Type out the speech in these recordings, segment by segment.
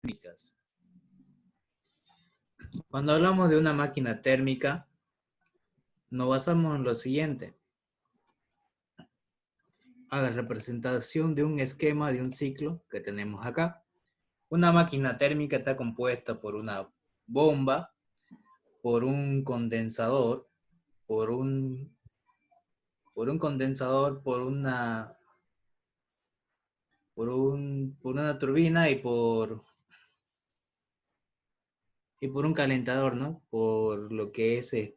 térmicas. Cuando hablamos de una máquina térmica, nos basamos en lo siguiente. A la representación de un esquema de un ciclo que tenemos acá. Una máquina térmica está compuesta por una bomba, por un condensador, por una turbina y por un calentador, ¿no? Por lo que es sí,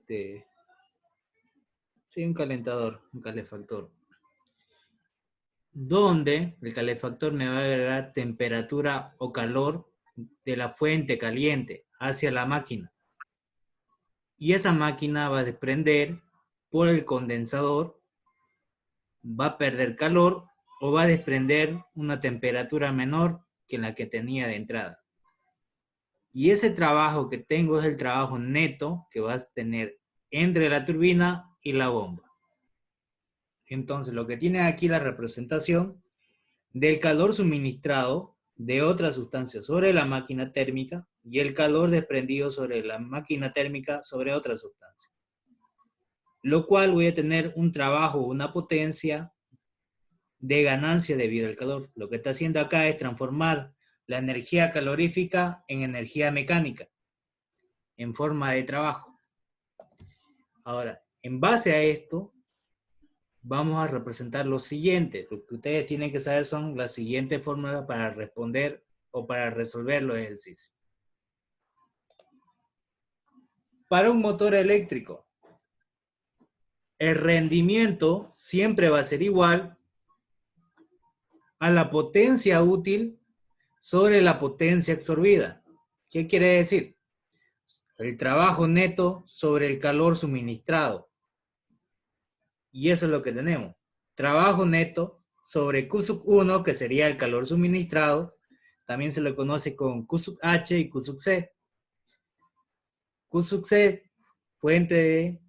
un calentador, un calefactor. Donde el calefactor me va a agregar temperatura o calor de la fuente caliente hacia la máquina. Y esa máquina va a desprender por el condensador, va a perder calor o va a desprender una temperatura menor que la que tenía de entrada. Y ese trabajo que tengo es el trabajo neto que vas a tener entre la turbina y la bomba. Entonces, lo que tiene aquí la representación del calor suministrado de otra sustancia sobre la máquina térmica y el calor desprendido sobre la máquina térmica sobre otra sustancia. Lo cual voy a tener un trabajo, una potencia de ganancia debido al calor. Lo que está haciendo acá es transformar la energía calorífica en energía mecánica, en forma de trabajo. Ahora, en base a esto, vamos a representar lo siguiente. Lo que ustedes tienen que saber son las siguientes fórmulas para responder o para resolver los ejercicios. Para un motor eléctrico, el rendimiento siempre va a ser igual a la potencia útil sobre la potencia absorbida. ¿Qué quiere decir? El trabajo neto sobre el calor suministrado. Y eso es lo que tenemos. Trabajo neto sobre Q sub 1, que sería el calor suministrado. También se lo conoce con Q sub H y Q sub C. Q sub C, fuente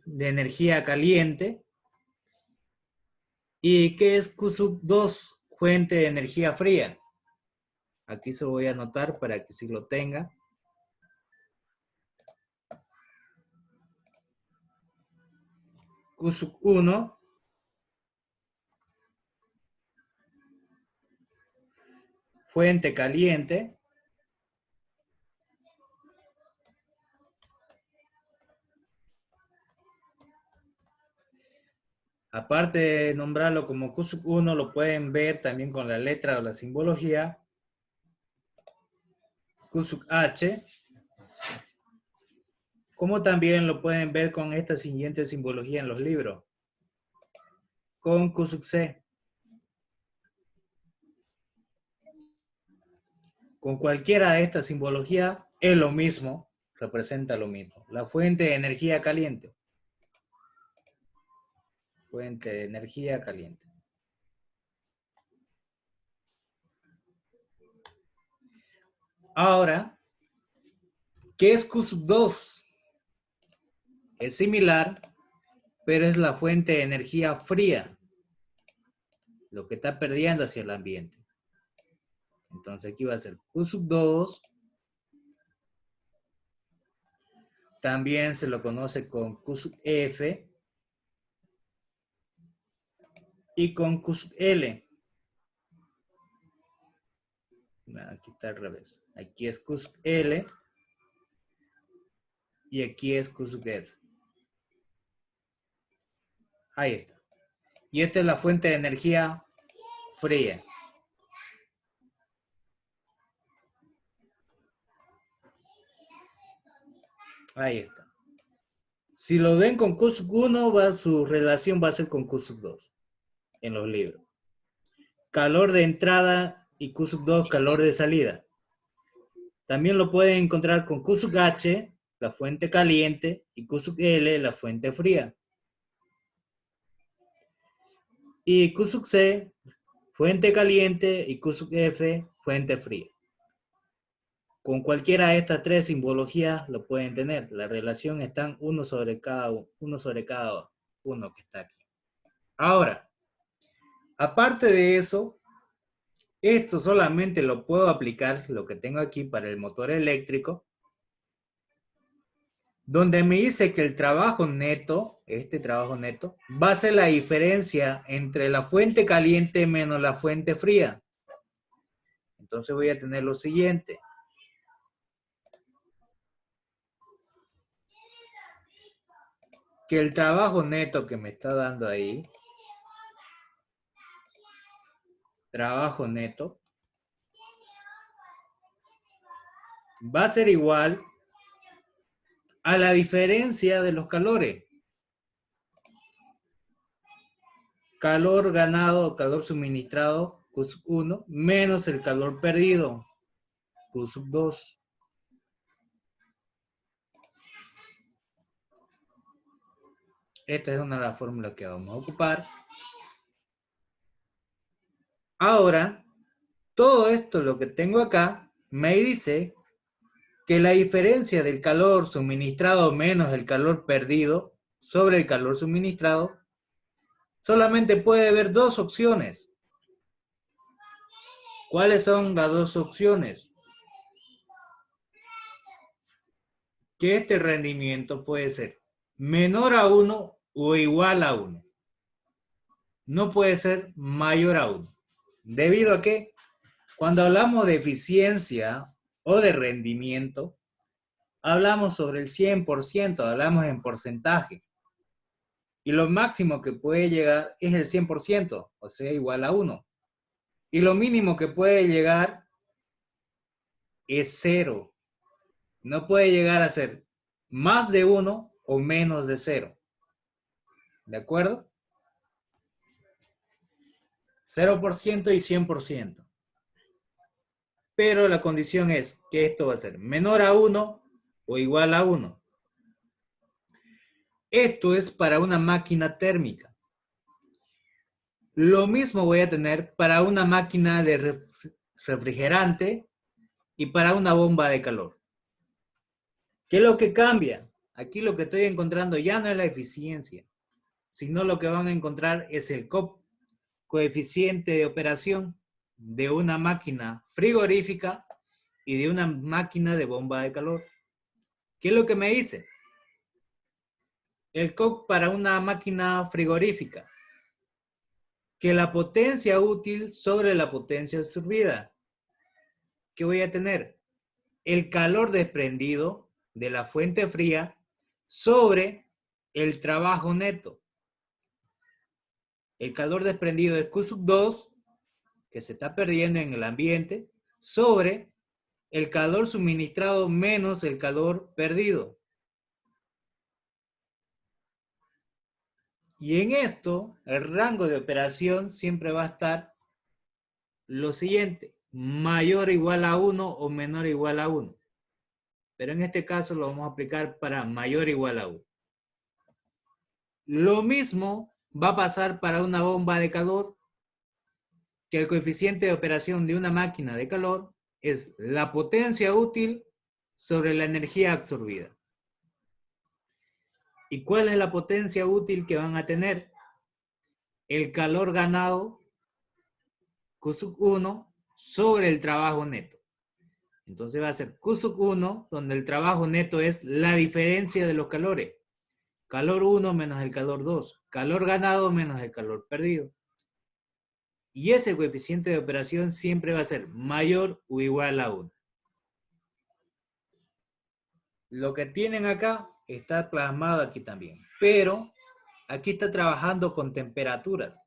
de energía caliente. ¿Y qué es Q sub 2? Fuente de energía fría. Aquí se lo voy a anotar para que sí lo tenga. Q sub 1 fuente caliente. Aparte de nombrarlo como Q sub 1, lo pueden ver también con la letra o la simbología. Q sub H. Como también lo pueden ver con esta siguiente simbología en los libros. Con Q sub C. Con cualquiera de estas simbologías es lo mismo, representa lo mismo. La fuente de energía caliente. Fuente de energía caliente. Ahora, ¿qué es Q sub 2? Es similar, pero es la fuente de energía fría. Lo que está perdiendo hacia el ambiente. Entonces aquí va a ser Q sub 2. También se lo conoce con Q sub F. Y con Q sub L. Aquí está al revés. Aquí es Q sub L. Y aquí es Q sub F. Ahí está. Y esta es la fuente de energía fría. Ahí está. Si lo ven con Q sub 1, su relación va a ser con Q sub 2 en los libros. Calor de entrada y Q sub 2, calor de salida. También lo pueden encontrar con Q sub H, la fuente caliente, y Q sub L, la fuente fría. Y Q sub C, fuente caliente, y Q sub F, fuente fría. Con cualquiera de estas tres simbologías lo pueden tener. La relación está uno sobre cada uno que está aquí. Ahora, aparte de eso, Esto solamente lo puedo aplicar, lo que tengo aquí, para el motor eléctrico, donde me dice que el trabajo neto, este trabajo neto, va a ser la diferencia entre la fuente caliente menos la fuente fría. Entonces voy a tener lo siguiente. Que el trabajo neto que me está dando ahí, trabajo neto, va a ser igual a la diferencia de los calores. Calor ganado, calor suministrado, Q sub 1, menos el calor perdido, Q sub 2. Esta es una de las fórmulas que vamos a ocupar. Ahora, todo esto, lo que tengo acá, me dice que la diferencia del calor suministrado menos el calor perdido sobre el calor suministrado solamente puede haber dos opciones. ¿Cuáles son las dos opciones? Que este rendimiento puede ser menor a 1 o igual a 1. No puede ser mayor a 1. ¿Debido a que cuando hablamos de eficiencia o de rendimiento, hablamos sobre el 100%, hablamos en porcentaje. Y lo máximo que puede llegar es el 100%, o sea, igual a 1. Y lo mínimo que puede llegar es 0. No puede llegar a ser más de 1 o menos de 0. ¿De acuerdo? 0% y 100%. Pero la condición es que esto va a ser menor a 1 o igual a 1. Esto es para una máquina térmica. Lo mismo voy a tener para una máquina de refrigerante y para una bomba de calor. ¿Qué es lo que cambia? Aquí lo que estoy encontrando ya no es la eficiencia, sino lo que van a encontrar es el coeficiente de operación de una máquina frigorífica y de una máquina de bomba de calor. ¿Qué es lo que me dice? El COP para una máquina frigorífica, que la potencia útil sobre la potencia absorbida. ¿Qué voy a tener? El calor desprendido de la fuente fría sobre el trabajo neto. El calor desprendido es Q sub 2, que se está perdiendo en el ambiente, sobre el calor suministrado menos el calor perdido. Y en esto, el rango de operación siempre va a estar lo siguiente: mayor o igual a 1 o menor o igual a 1. Pero en este caso lo vamos a aplicar para mayor o igual a 1. Lo mismo va a pasar para una bomba de calor, que el coeficiente de operación de una máquina de calor es la potencia útil sobre la energía absorbida. ¿Y cuál es la potencia útil que van a tener? El calor ganado Q sub 1 sobre el trabajo neto. Entonces va a ser Q sub 1, donde el trabajo neto es la diferencia de los calores. Calor 1 menos el calor 2. Calor ganado menos el calor perdido. Y ese coeficiente de operación siempre va a ser mayor o igual a 1. Lo que tienen acá está plasmado aquí también. Pero aquí está trabajando con temperaturas.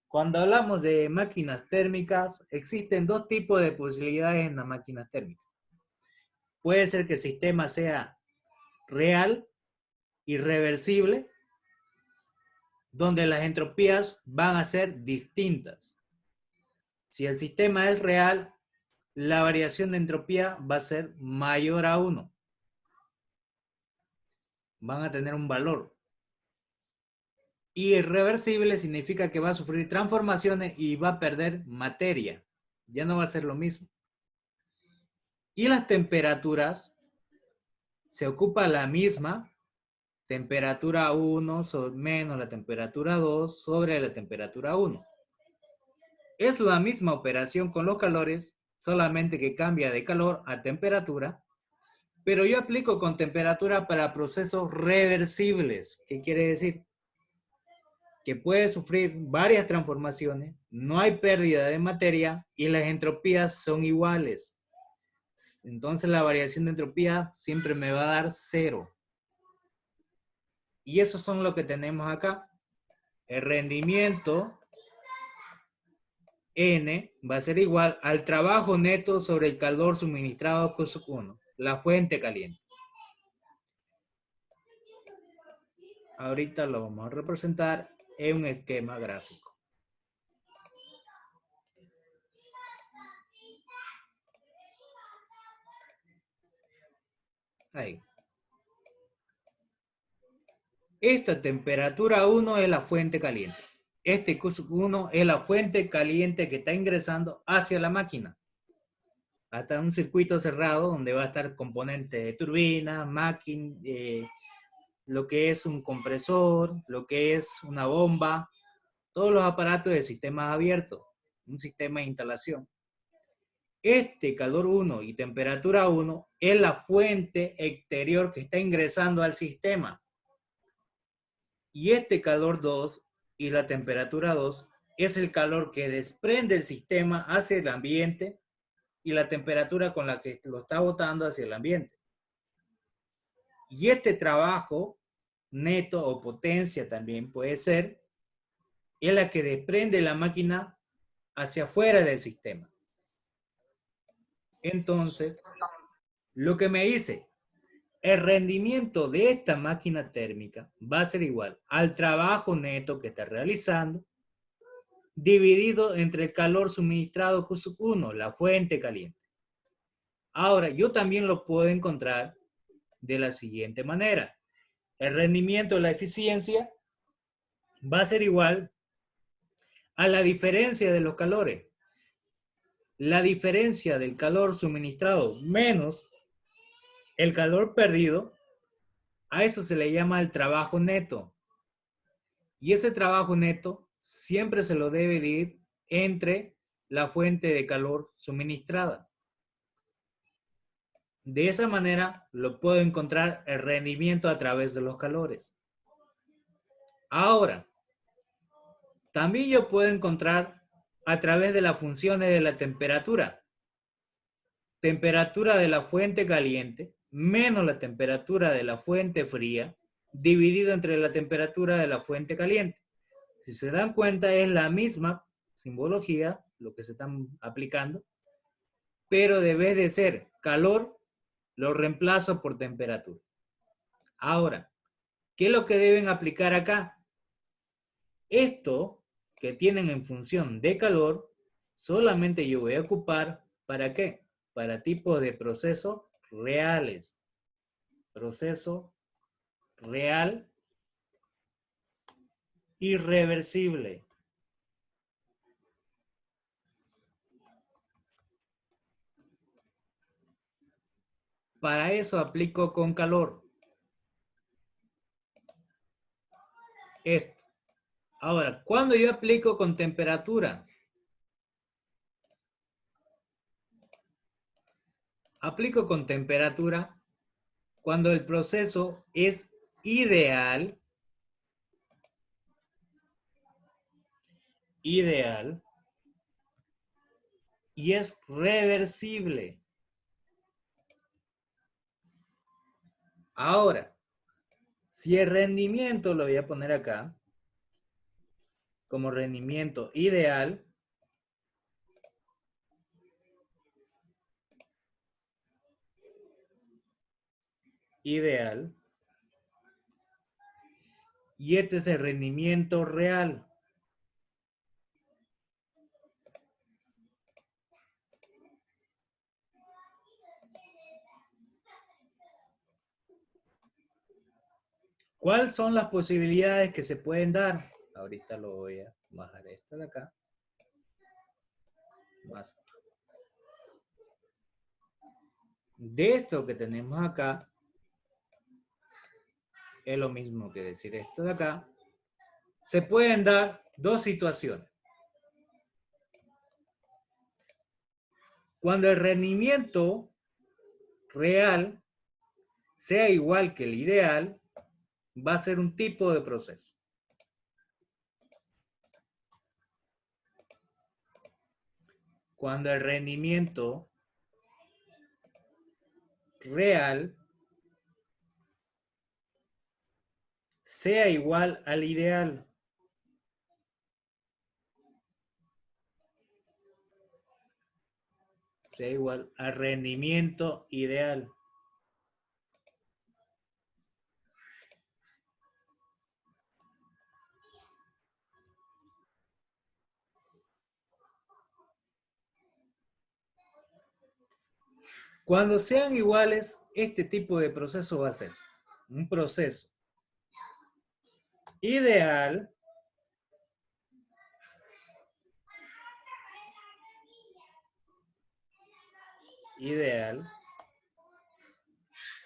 Cuando hablamos de máquinas térmicas, existen dos tipos de posibilidades en las máquinas térmicas. Puede ser que el sistema sea real, irreversible, donde las entropías van a ser distintas. Si el sistema es real, la variación de entropía va a ser mayor a 1. Van a tener un valor. Y irreversible significa que va a sufrir transformaciones y va a perder materia. Ya no va a ser lo mismo. Y las temperaturas, se ocupa la misma temperatura 1 menos la temperatura 2 sobre la temperatura 1. Es la misma operación con los calores, solamente que cambia de calor a temperatura, pero yo aplico con temperatura para procesos reversibles. ¿Qué quiere decir? Que puede sufrir varias transformaciones, no hay pérdida de materia y las entropías son iguales. Entonces la variación de entropía siempre me va a dar cero. Y eso son lo que tenemos acá. El rendimiento N va a ser igual al trabajo neto sobre el calor suministrado por Q1, la fuente caliente. Ahorita lo vamos a representar en un esquema gráfico. Ahí. Esta temperatura 1 es la fuente caliente. Este Q1 es la fuente caliente que está ingresando hacia la máquina. Hasta un circuito cerrado donde va a estar componente de turbina, máquina, lo que es un compresor, lo que es una bomba, todos los aparatos de sistemas abiertos, un sistema de instalación. Este calor 1 y temperatura 1 es la fuente exterior que está ingresando al sistema. Y este calor 2 y la temperatura 2 es el calor que desprende el sistema hacia el ambiente y la temperatura con la que lo está botando hacia el ambiente. Y este trabajo neto o potencia también puede ser, es la que desprende la máquina hacia afuera del sistema. Entonces, lo que me dice, el rendimiento de esta máquina térmica va a ser igual al trabajo neto que está realizando dividido entre el calor suministrado Q1, la fuente caliente. Ahora, yo también lo puedo encontrar de la siguiente manera. El rendimiento de la eficiencia va a ser igual a la diferencia de los calores. La diferencia del calor suministrado menos el calor perdido, a eso se le llama el trabajo neto. Y ese trabajo neto siempre se lo debe dividir entre la fuente de calor suministrada. De esa manera lo puedo encontrar el rendimiento a través de los calores. Ahora, también yo puedo encontrar a través de las funciones de la temperatura. Temperatura de la fuente caliente menos la temperatura de la fuente fría dividido entre la temperatura de la fuente caliente. Si se dan cuenta es la misma simbología lo que se están aplicando, pero debe de ser calor, lo reemplazo por temperatura. Ahora, ¿qué es lo que deben aplicar acá? Esto que tienen en función de calor, solamente yo voy a ocupar, ¿para qué? Para tipos de procesos reales. Proceso real irreversible. Para eso aplico con calor. Esto. Ahora, ¿cuándo yo aplico con temperatura? Aplico con temperatura cuando el proceso es ideal, y es reversible. Ahora, si el rendimiento lo voy a poner acá, como rendimiento ideal, y este es el rendimiento real. ¿Cuáles son las posibilidades que se pueden dar? Ahorita lo voy a bajar esta de acá. Más. De esto que tenemos acá, es lo mismo que decir esto de acá, se pueden dar dos situaciones. Cuando el rendimiento real sea igual que el ideal, va a ser un tipo de proceso. Cuando el rendimiento real sea igual al ideal. Sea igual al rendimiento ideal. Cuando sean iguales, este tipo de proceso va a ser un proceso ideal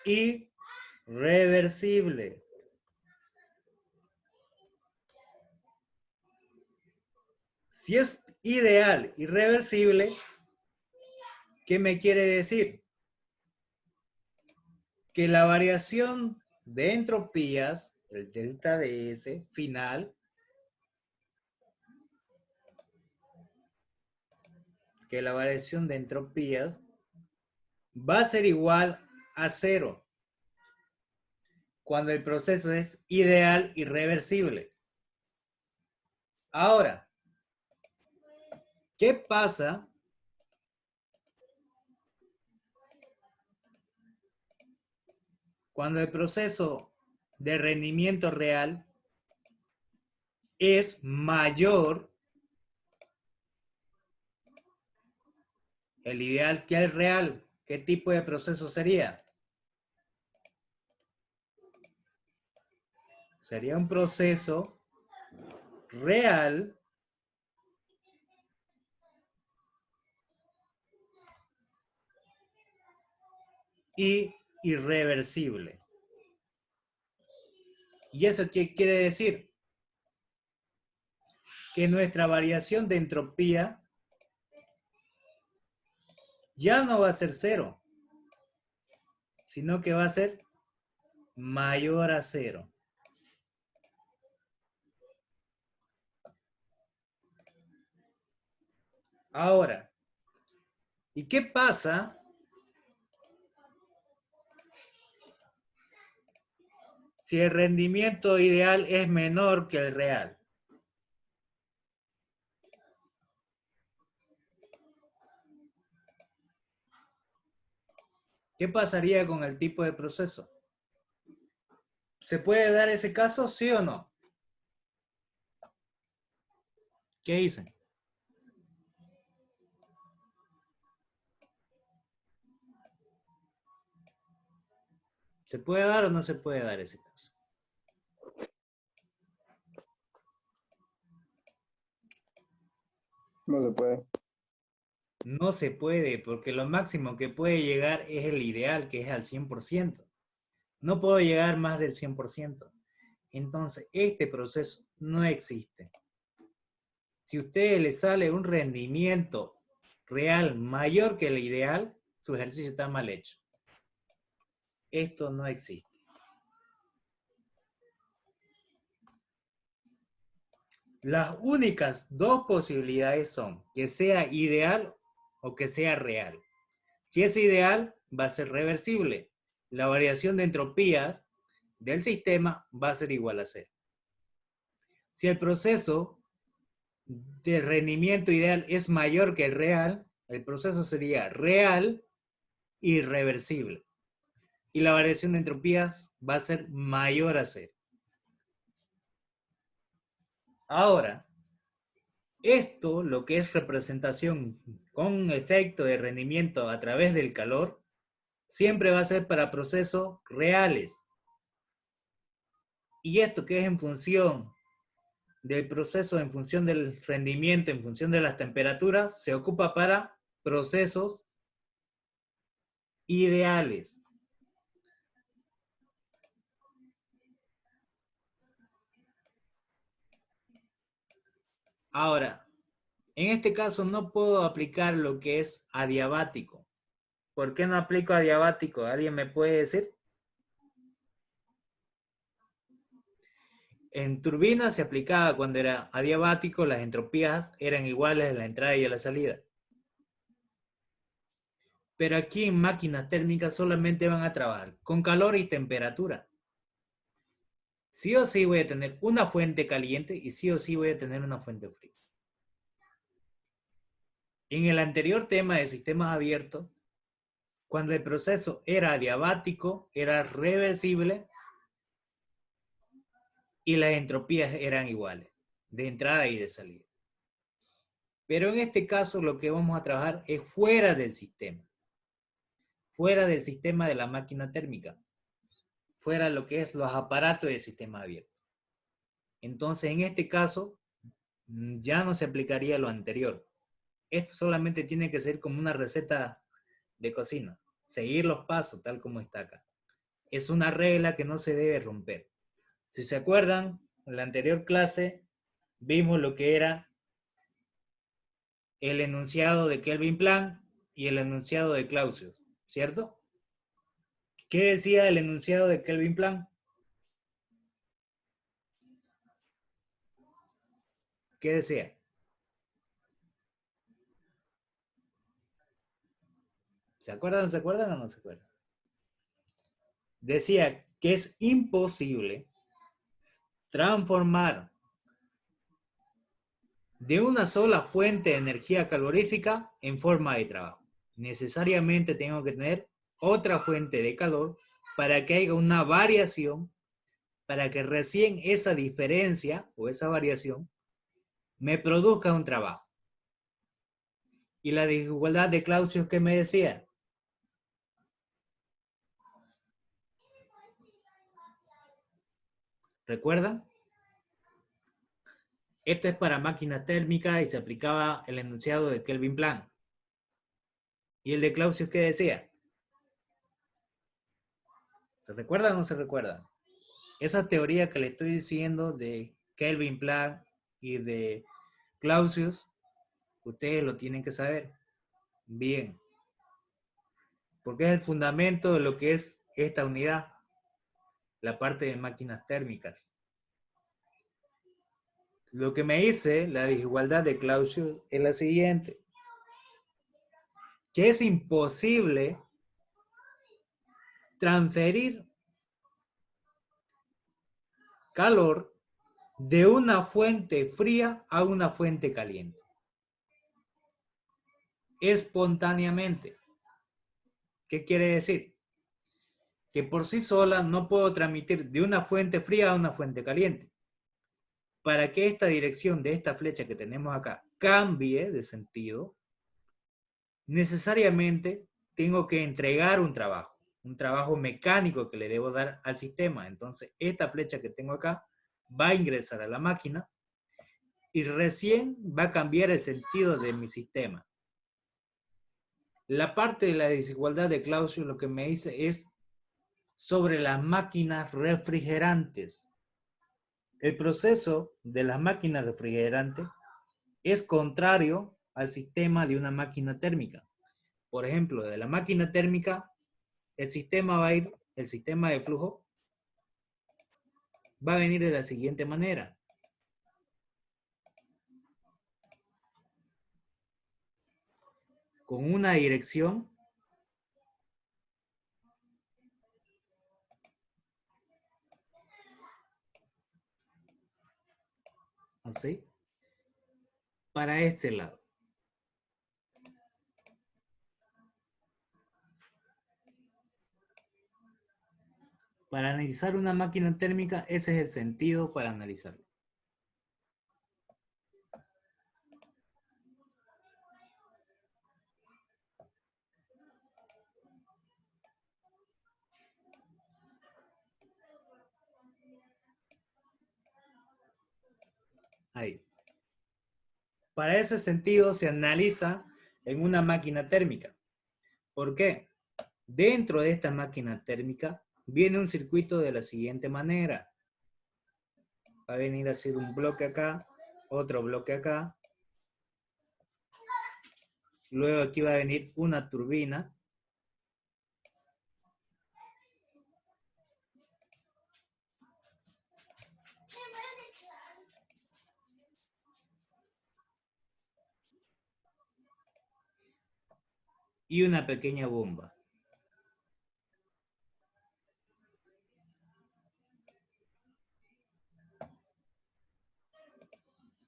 y reversible. Si es ideal y reversible, ¿qué me quiere decir? Que la variación de entropías, el delta DS final, que la variación de entropías va a ser igual a cero cuando el proceso es ideal y reversible. Ahora, ¿qué pasa cuando el proceso de rendimiento real es mayor el ideal que el real? ¿Qué tipo de proceso sería? Sería un proceso real y irreversible. ¿Y eso qué quiere decir? Que nuestra variación de entropía ya no va a ser cero, sino que va a ser mayor a cero. Ahora, ¿y qué pasa si el rendimiento ideal es menor que el real? ¿Qué pasaría con el tipo de proceso? ¿Se puede dar ese caso, sí o no? ¿Qué dicen? ¿Se puede dar o no se puede dar ese caso? No se puede. No se puede, porque lo máximo que puede llegar es el ideal, que es al 100%. No puedo llegar más del 100%. Entonces, este proceso no existe. Si a usted le sale un rendimiento real mayor que el ideal, su ejercicio está mal hecho. Esto no existe. Las únicas dos posibilidades son que sea ideal o que sea real. Si es ideal, va a ser reversible. La variación de entropías del sistema va a ser igual a cero. Si el proceso de rendimiento ideal es mayor que el real, el proceso sería real y reversible. Y la variación de entropías va a ser mayor a cero. Ahora, esto, lo que es representación con efecto de rendimiento a través del calor, siempre va a ser para procesos reales. Y esto que es en función del proceso, en función del rendimiento, en función de las temperaturas, se ocupa para procesos ideales. Ahora, En este caso no puedo aplicar lo que es adiabático. ¿Por qué no aplico adiabático? ¿Alguien me puede decir? En turbinas se aplicaba cuando era adiabático, las entropías eran iguales a la entrada y a la salida. Pero aquí en máquinas térmicas solamente van a trabajar con calor y temperatura. Sí o sí voy a tener una fuente caliente y sí o sí voy a tener una fuente fría. En el anterior tema de sistemas abiertos, cuando el proceso era adiabático, era reversible y las entropías eran iguales, de entrada y de salida. Pero en este caso lo que vamos a trabajar es fuera del sistema de la máquina térmica, fuera de lo que es los aparatos del sistema abierto. Entonces, en este caso, ya no se aplicaría lo anterior. Esto solamente tiene que ser como una receta de cocina, seguir los pasos tal como está acá. Es una regla que no se debe romper. Si se acuerdan, en la anterior clase vimos lo que era el enunciado de Kelvin Planck y el enunciado de Clausius, ¿cierto? ¿Qué decía el enunciado de Kelvin Planck? ¿Qué decía? ¿Se acuerdan, se acuerdan o no se acuerdan? Decía que es imposible transformar de una sola fuente de energía calorífica en forma de trabajo. Necesariamente tengo que tener otra fuente de calor para que haya una variación, para que recién esa diferencia o esa variación me produzca un trabajo. Y la desigualdad de Clausius, ¿qué me decía? ¿Recuerdan? Esto es para máquinas térmicas y se aplicaba el enunciado de Kelvin Planck. ¿Y el de Clausius qué decía? ¿Se recuerdan o no se recuerdan? Esa teoría que le estoy diciendo de Kelvin Planck y de Clausius, ustedes lo tienen que saber bien, porque es el fundamento de lo que es esta unidad, la parte de máquinas térmicas. Lo que me dice la desigualdad de Clausius es la siguiente, que es imposible transferir calor de una fuente fría a una fuente caliente, espontáneamente. ¿Qué quiere decir? Que por sí sola no puedo transmitir de una fuente fría a una fuente caliente. Para que esta dirección de esta flecha que tenemos acá cambie de sentido, necesariamente tengo que entregar un trabajo mecánico que le debo dar al sistema. Entonces, esta flecha que tengo acá va a ingresar a la máquina y recién va a cambiar el sentido de mi sistema. La parte de la desigualdad de Clausius lo que me dice es sobre las máquinas refrigerantes. El proceso de las máquinas refrigerantes es contrario al sistema de una máquina térmica. Por ejemplo, de la máquina térmica, el sistema va a ir, el sistema de flujo va a venir de la siguiente manera. Con una dirección así para este lado. Para analizar una máquina térmica, ese es el sentido para analizarlo. Ahí. Para ese sentido se analiza en una máquina térmica. ¿Por qué? Dentro de esta máquina térmica viene un circuito de la siguiente manera. Va a venir a ser un bloque acá, otro bloque acá, Luego aquí va a venir una turbina. Y una pequeña bomba.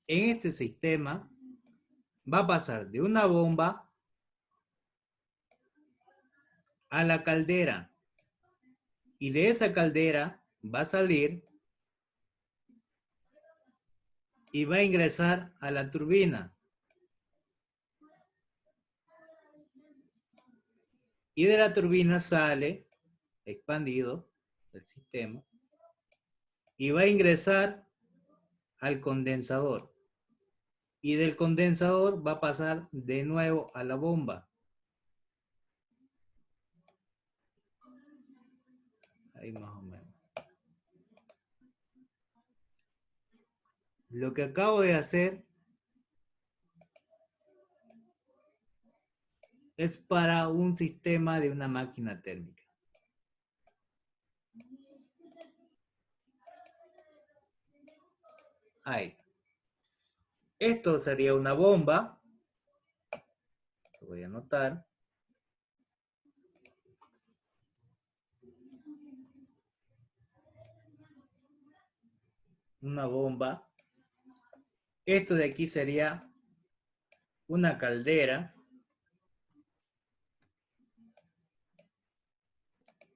En este sistema va a pasar de una bomba a la caldera. Y de esa caldera va a salir y va a ingresar a la turbina. Y de la turbina sale expandido el sistema y va a ingresar al condensador. Y del condensador va a pasar de nuevo a la bomba. Ahí más o menos. Lo que acabo de hacer es para un sistema de una máquina térmica. Ahí. Esto sería una bomba. Lo voy a anotar. Una bomba. Esto de aquí sería una caldera.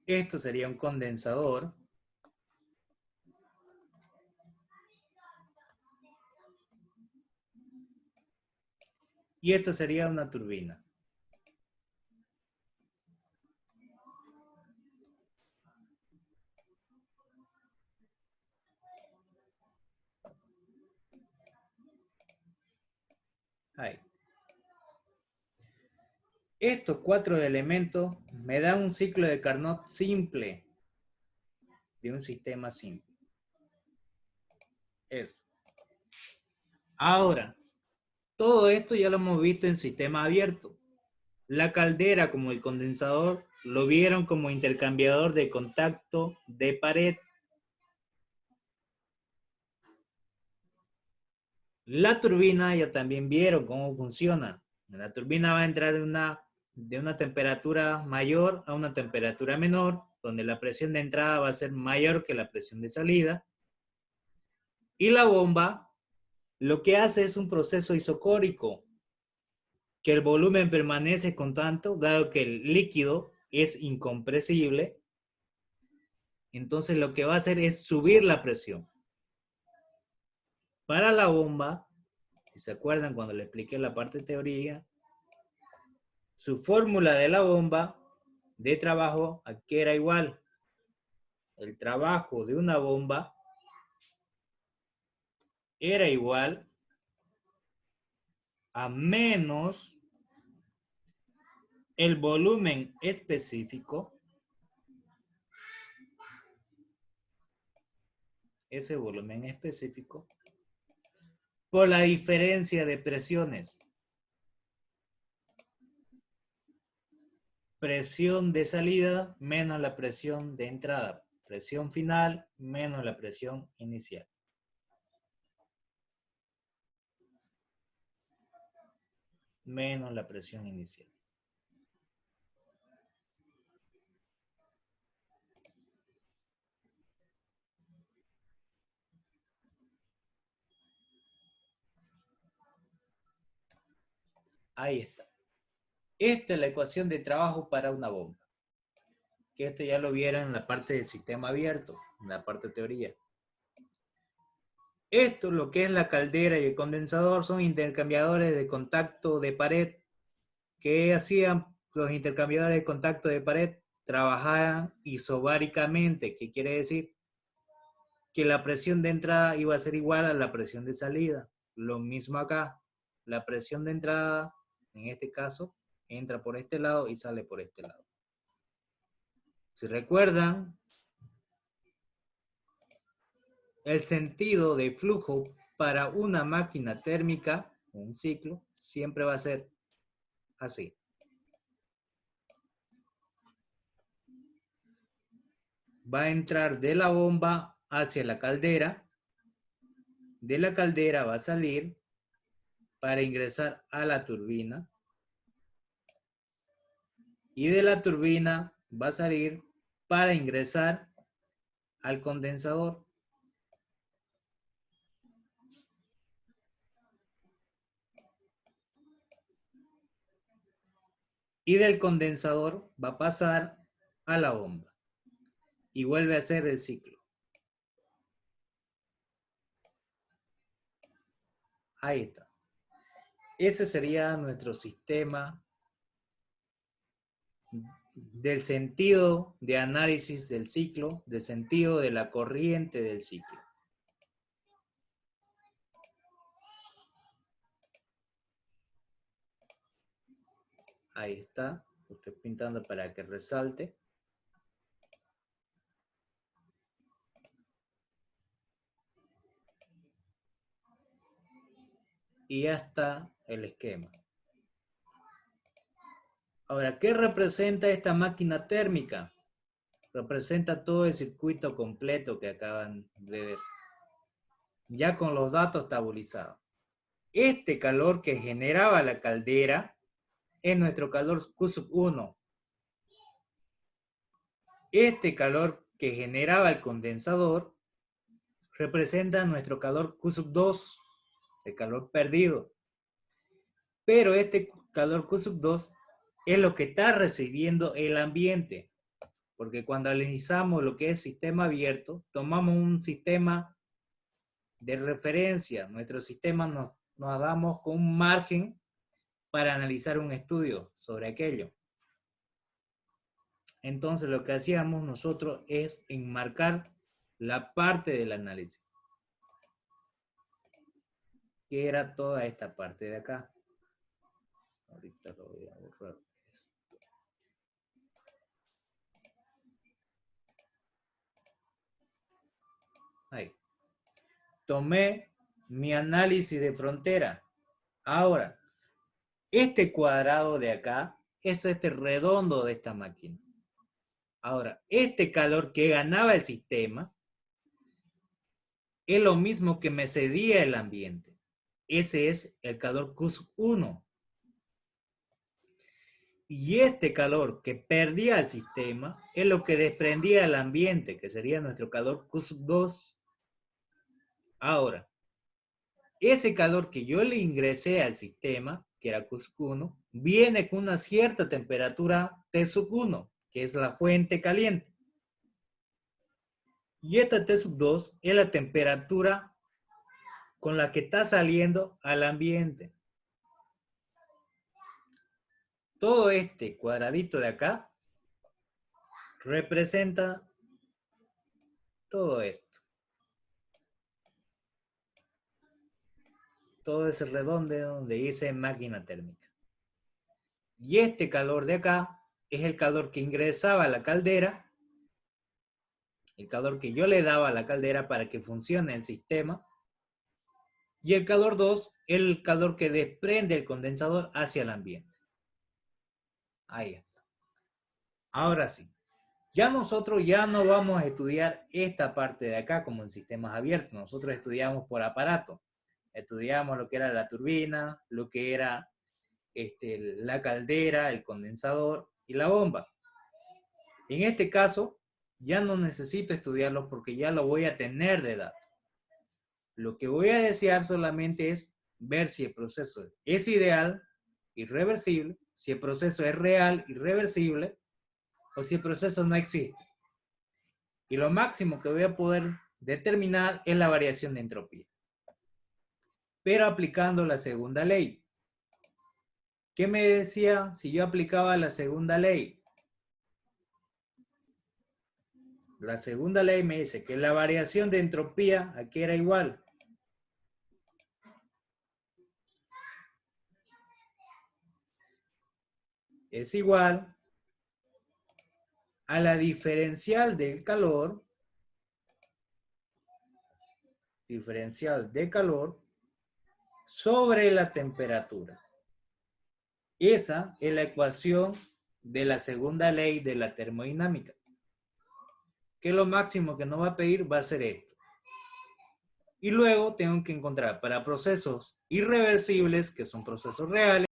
Esto sería un condensador. Y esto sería una turbina. Ahí. Estos 4 elementos me dan un ciclo de Carnot simple de un sistema simple. Eso. Ahora, todo esto ya lo hemos visto en sistema abierto. La caldera como el condensador lo vieron como intercambiador de contacto de pared. La turbina ya también vieron cómo funciona. La turbina va a entrar de una temperatura mayor a una temperatura menor, donde la presión de entrada va a ser mayor que la presión de salida. Y la bomba lo que hace es un proceso isocórico, que el volumen permanece constante, dado que el líquido es incompresible. Entonces lo que va a hacer es subir la presión. Para la bomba, si se acuerdan cuando le expliqué la parte de teoría, su fórmula de la bomba de trabajo aquí era igual. El trabajo de una bomba era igual a menos el volumen específico, ese volumen específico, por la diferencia de presiones. Presión de salida menos la presión de entrada. Presión final menos la presión inicial. Menos la presión inicial. Ahí está. Esta es la ecuación de trabajo para una bomba. Que esto ya lo vieron en la parte del sistema abierto, en la parte de teoría. Esto, lo que es la caldera y el condensador, son intercambiadores de contacto de pared. ¿Qué hacían los intercambiadores de contacto de pared? Trabajaban isobáricamente. ¿Qué quiere decir? Que la presión de entrada iba a ser igual a la presión de salida. Lo mismo acá. La presión de entrada, en este caso, entra por este lado y sale por este lado. Si recuerdan, el sentido de flujo para una máquina térmica, un ciclo, siempre va a ser así. Va a entrar de la bomba hacia la caldera, de la caldera va a salir para ingresar a la turbina y de la turbina va a salir para ingresar al condensador. Y del condensador va a pasar a la bomba y vuelve a hacer el ciclo. Ahí está. Ese sería nuestro sistema del sentido de análisis del ciclo, del sentido de la corriente del ciclo. Ahí está. Estoy pintando para que resalte. Y ya está el esquema. Ahora, ¿qué representa esta máquina térmica? Representa todo el circuito completo que acaban de ver, ya con los datos tabulizados. Este calor que generaba la caldera es nuestro calor Q1. Este calor que generaba el condensador representa nuestro calor Q2, el calor perdido. Pero este calor Q2 es lo que está recibiendo el ambiente. Porque cuando analizamos lo que es sistema abierto, tomamos un sistema de referencia. Nuestro sistema nos damos con un margen para analizar un estudio sobre aquello. Entonces lo que hacíamos nosotros es enmarcar la parte del análisis, que era toda esta parte de acá. Ahorita lo voy a borrar. Ahí. Tomé mi análisis de frontera. Ahora, este cuadrado de acá es este redondo de esta máquina. Ahora, este calor que ganaba el sistema es lo mismo que me cedía el ambiente. Ese es el calor Q1. Y este calor que perdía el sistema es lo que desprendía el ambiente, que sería nuestro calor Q2. Ahora, ese calor que yo le ingresé al sistema, que era Q1, viene con una cierta temperatura T1, que es la fuente caliente. Y esta T2 es la temperatura con la que está saliendo al ambiente. Todo este cuadradito de acá representa todo esto. Todo ese redondo donde dice máquina térmica. Y este calor de acá es el calor que ingresaba a la caldera, el calor que yo le daba a la caldera para que funcione el sistema. Y el calor 2 es el calor que desprende el condensador hacia el ambiente. Ahí está. Ahora sí. Ya nosotros ya no vamos a estudiar esta parte de acá como en sistemas abiertos. Nosotros estudiamos por aparato. Estudiamos lo que era la turbina, lo que era la caldera, el condensador y la bomba. En este caso, ya no necesito estudiarlo porque ya lo voy a tener de datos. Lo que voy a desear solamente es ver si el proceso es ideal, irreversible, si el proceso es real, irreversible, o si el proceso no existe. Y lo máximo que voy a poder determinar es la variación de entropía. Pero aplicando la segunda ley. ¿Qué me decía si yo aplicaba la segunda ley? La segunda ley me dice que la variación de entropía aquí era igual. Es igual a la diferencial del calor sobre la temperatura. Esa es la ecuación de la segunda ley de la termodinámica. Que lo máximo que nos va a pedir va a ser esto. Y luego tengo que encontrar para procesos irreversibles, que son procesos reales,